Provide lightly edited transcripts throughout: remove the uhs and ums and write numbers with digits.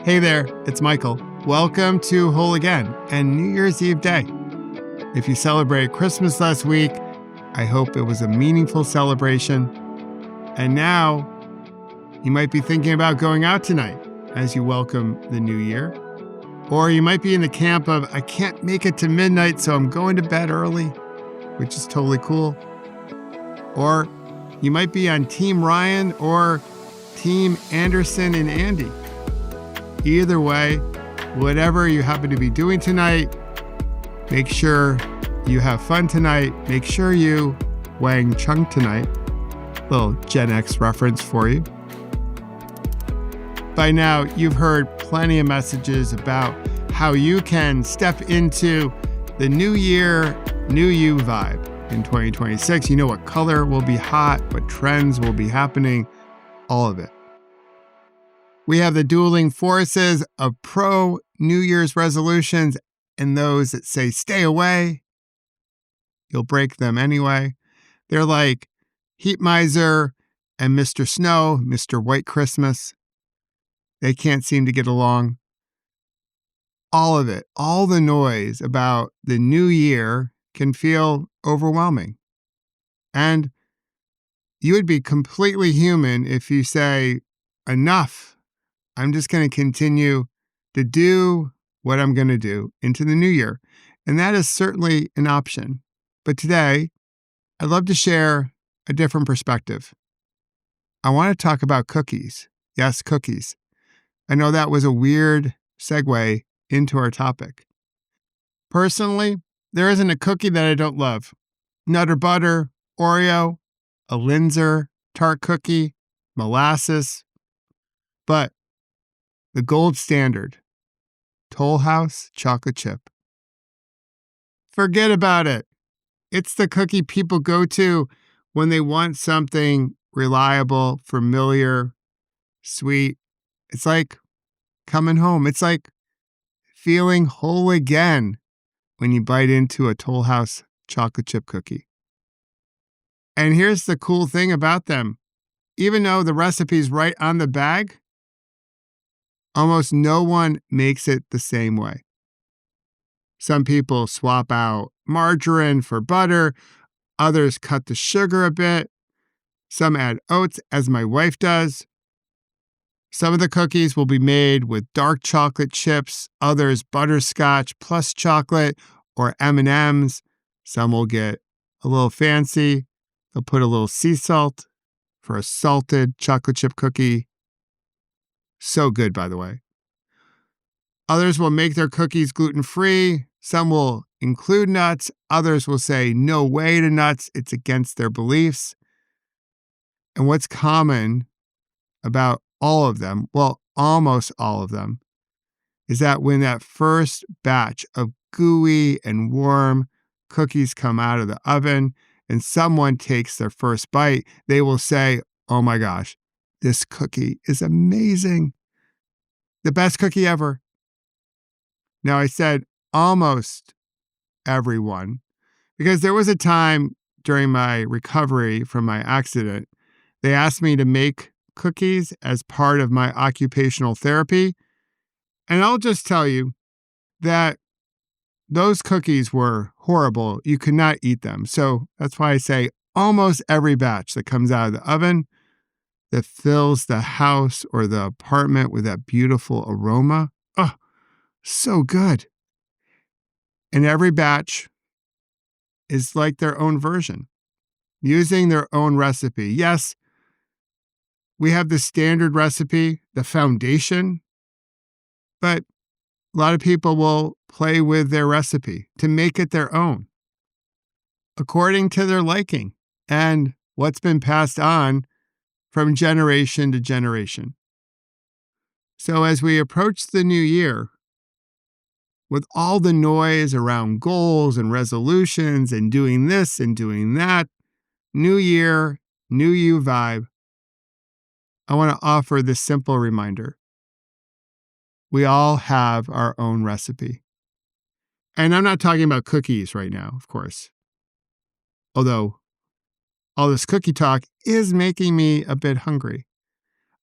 Hey there, it's Michael. Welcome to Whole Again and New Year's Eve Day. If you celebrated Christmas last week, I hope it was a meaningful celebration. And now you might be thinking about going out tonight as you welcome the new year. Or you might be in the camp of, I can't make it to midnight, so I'm going to bed early, which is totally cool. Or you might be on Team Ryan or Team Anderson and Andy. Either way, whatever you happen to be doing tonight, make sure you have fun tonight. Make sure you Wang Chung tonight. Little Gen X reference for you. By now, you've heard plenty of messages about how you can step into the new year, new you vibe in 2026. You know what color will be hot, what trends will be happening, all of it. We have the dueling forces of pro New Year's resolutions and those that say stay away. You'll break them anyway. They're like Heat Miser and Mr. Snow, Mr. White Christmas. They can't seem to get along. All of it, all the noise about the new year can feel overwhelming. And you would be completely human if you say, enough. I'm just going to continue to do what I'm going to do into the new year. And that is certainly an option. But today, I'd love to share a different perspective. I want to talk about cookies. Yes, cookies. I know that was a weird segue into our topic. Personally, there isn't a cookie that I don't love. Nutter butter, Oreo, a Linzer, tart cookie, molasses. But the gold standard, Tollhouse chocolate chip. Forget about it. It's the cookie people go to when they want something reliable, familiar, sweet. It's like coming home. It's like feeling whole again when you bite into a Tollhouse chocolate chip cookie. And here's the cool thing about them. Even though the recipe's right on the bag, almost no one makes it the same way. Some people swap out margarine for butter. Others cut the sugar a bit. Some add oats, as my wife does. Some of the cookies will be made with dark chocolate chips. Others butterscotch plus chocolate or M&Ms. Some will get a little fancy. They'll put a little sea salt for a salted chocolate chip cookie. So good, by the way. Others will make their cookies gluten-free. Some will include nuts. Others will say no way to nuts. It's against their beliefs. And what's common about all of them, well, almost all of them, is that when that first batch of gooey and warm cookies come out of the oven and someone takes their first bite, they will say, oh my gosh, this cookie is amazing. The best cookie ever. Now, I said almost everyone, because there was a time during my recovery from my accident, they asked me to make cookies as part of my occupational therapy. And I'll just tell you that those cookies were horrible. You could not eat them. So that's why I say almost every batch that comes out of the oven that fills the house or the apartment with that beautiful aroma. Oh, so good. And every batch is like their own version, using their own recipe. Yes, we have the standard recipe, the foundation, but a lot of people will play with their recipe to make it their own, according to their liking and what's been passed on from generation to generation. So as we approach the new year, with all the noise around goals and resolutions and doing this and doing that, new year, new you vibe, I want to offer this simple reminder. We all have our own recipe. And I'm not talking about cookies right now, of course. Although all this cookie talk is making me a bit hungry.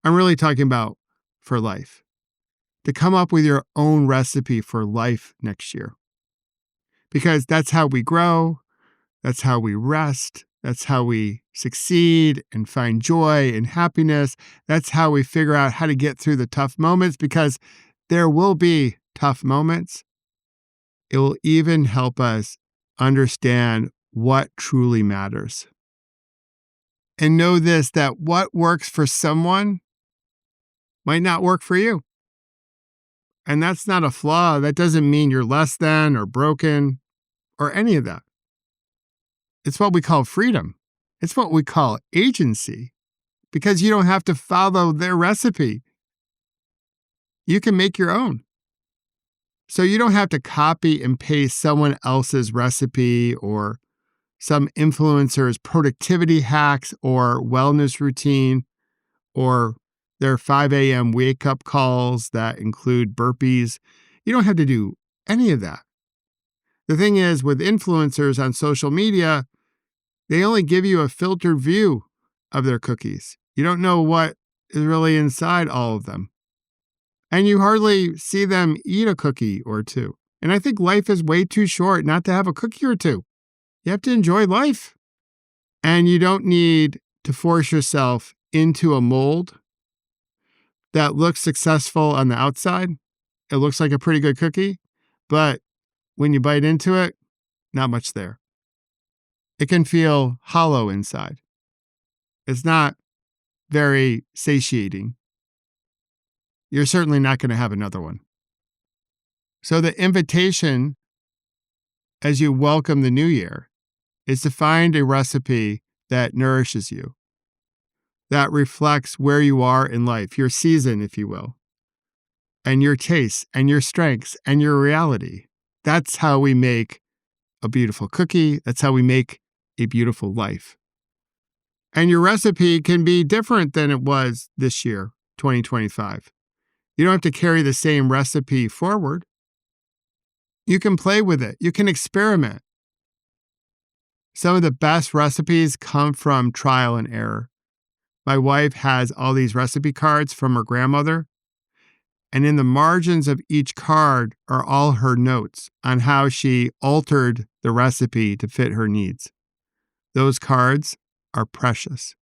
I'm really talking about for life. to come up with your own recipe for life next year. Because that's how we grow, that's how we rest, that's how we succeed and find joy and happiness. That's how we figure out how to get through the tough moments, because there will be tough moments. It will even help us understand what truly matters. And know this, that what works for someone might not work for you. And that's not a flaw. That doesn't mean you're less than or broken or any of that. It's what we call freedom. It's what we call agency, because you don't have to follow their recipe. You can make your own. So you don't have to copy and paste someone else's recipe or some influencer's productivity hacks or wellness routine or their 5 a.m. wake-up calls that include burpees. You don't have to do any of that. The thing is, with influencers on social media, they only give you a filtered view of their cookies. You don't know what is really inside all of them. And you hardly see them eat a cookie or two. And I think life is way too short not to have a cookie or two. You have to enjoy life. And you don't need to force yourself into a mold that looks successful on the outside. It looks like a pretty good cookie, but when you bite into it, not much there. It can feel hollow inside. It's not very satiating. You're certainly not going to have another one. So the invitation as you welcome the new year is to find a recipe that nourishes you, that reflects where you are in life, your season, if you will, and your tastes and your strengths and your reality. That's how we make a beautiful cookie. That's how we make a beautiful life. And your recipe can be different than it was this year, 2025. You don't have to carry the same recipe forward. You can play with it. You can experiment. Some of the best recipes come from trial and error. My wife has all these recipe cards from her grandmother, and in the margins of each card are all her notes on how she altered the recipe to fit her needs. Those cards are precious.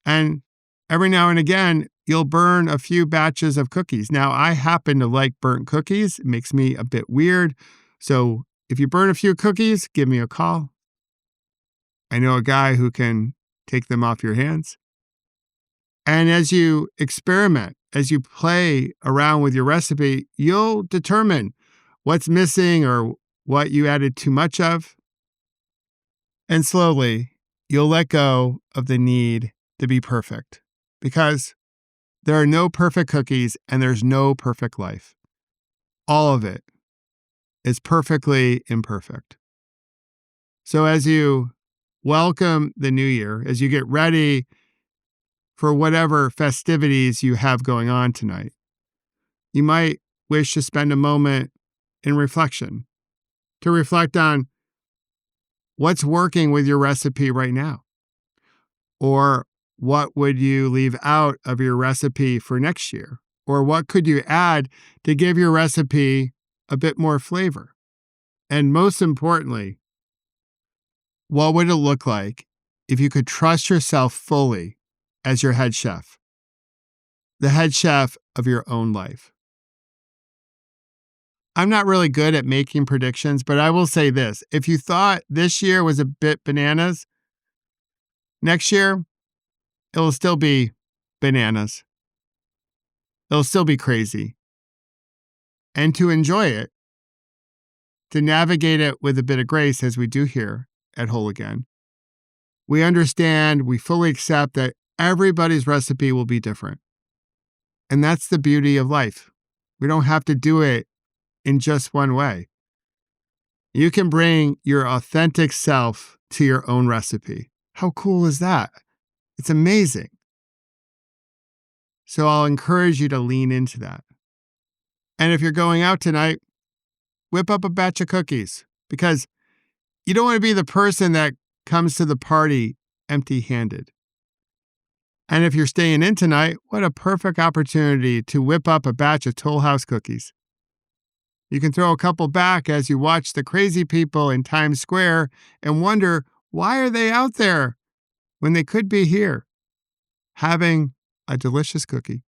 And every now and again, you'll burn a few batches of cookies. Now, I happen to like burnt cookies. It makes me a bit weird. So if you burn a few cookies, give me a call. I know a guy who can take them off your hands. And as you experiment, as you play around with your recipe, you'll determine what's missing or what you added too much of. And slowly, you'll let go of the need to be perfect, because there are no perfect cookies and there's no perfect life. All of it is perfectly imperfect. So as you welcome the new year, as you get ready for whatever festivities you have going on tonight, you might wish to spend a moment in reflection, to reflect on what's working with your recipe right now, or what would you leave out of your recipe for next year? Or what could you add to give your recipe a bit more flavor? And most importantly, what would it look like if you could trust yourself fully as your head chef, the head chef of your own life? I'm not really good at making predictions, but I will say this. If you thought this year was a bit bananas, next year, it'll still be bananas. It'll still be crazy. And to enjoy it, to navigate it with a bit of grace, as we do here at Whole Again, we understand, we fully accept that everybody's recipe will be different. And that's the beauty of life. We don't have to do it in just one way. You can bring your authentic self to your own recipe. How cool is that? It's amazing. So I'll encourage you to lean into that. And if you're going out tonight, whip up a batch of cookies, because you don't want to be the person that comes to the party empty-handed. And if you're staying in tonight, what a perfect opportunity to whip up a batch of Tollhouse cookies. You can throw a couple back as you watch the crazy people in Times Square and wonder, why are they out there when they could be here having a delicious cookie?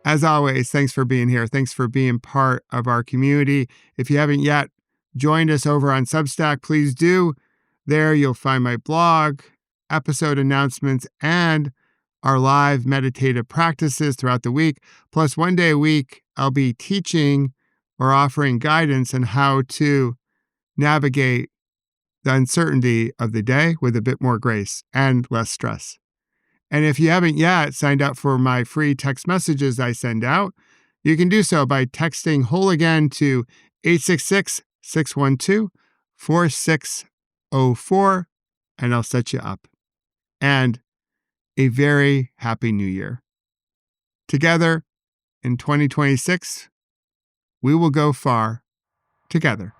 As always, thanks for being here. Thanks for being part of our community. If you haven't yet joined us over on Substack, please do. There you'll find my blog, episode announcements, and our live meditative practices throughout the week. Plus, one day a week, I'll be teaching or offering guidance on how to navigate the uncertainty of the day with a bit more grace and less stress. And if you haven't yet signed up for my free text messages I send out, you can do so by texting Whole Again to 866-612-4604, and I'll set you up. And a very happy new year. Together in 2026, we will go far together.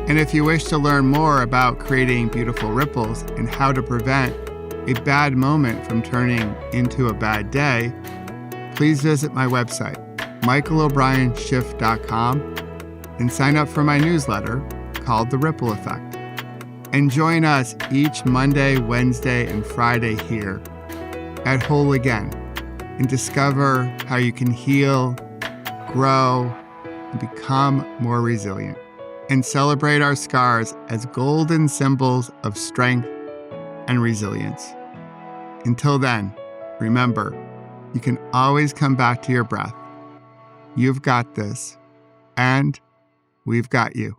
And if you wish to learn more about creating beautiful ripples and how to prevent a bad moment from turning into a bad day, please visit my website, michaelobrienshift.com, and sign up for my newsletter called The Ripple Effect. And join us each Monday, Wednesday, and Friday here at Whole Again and discover how you can heal, grow, and become more resilient. And celebrate our scars as golden symbols of strength and resilience. Until then, remember, you can always come back to your breath. You've got this, and we've got you.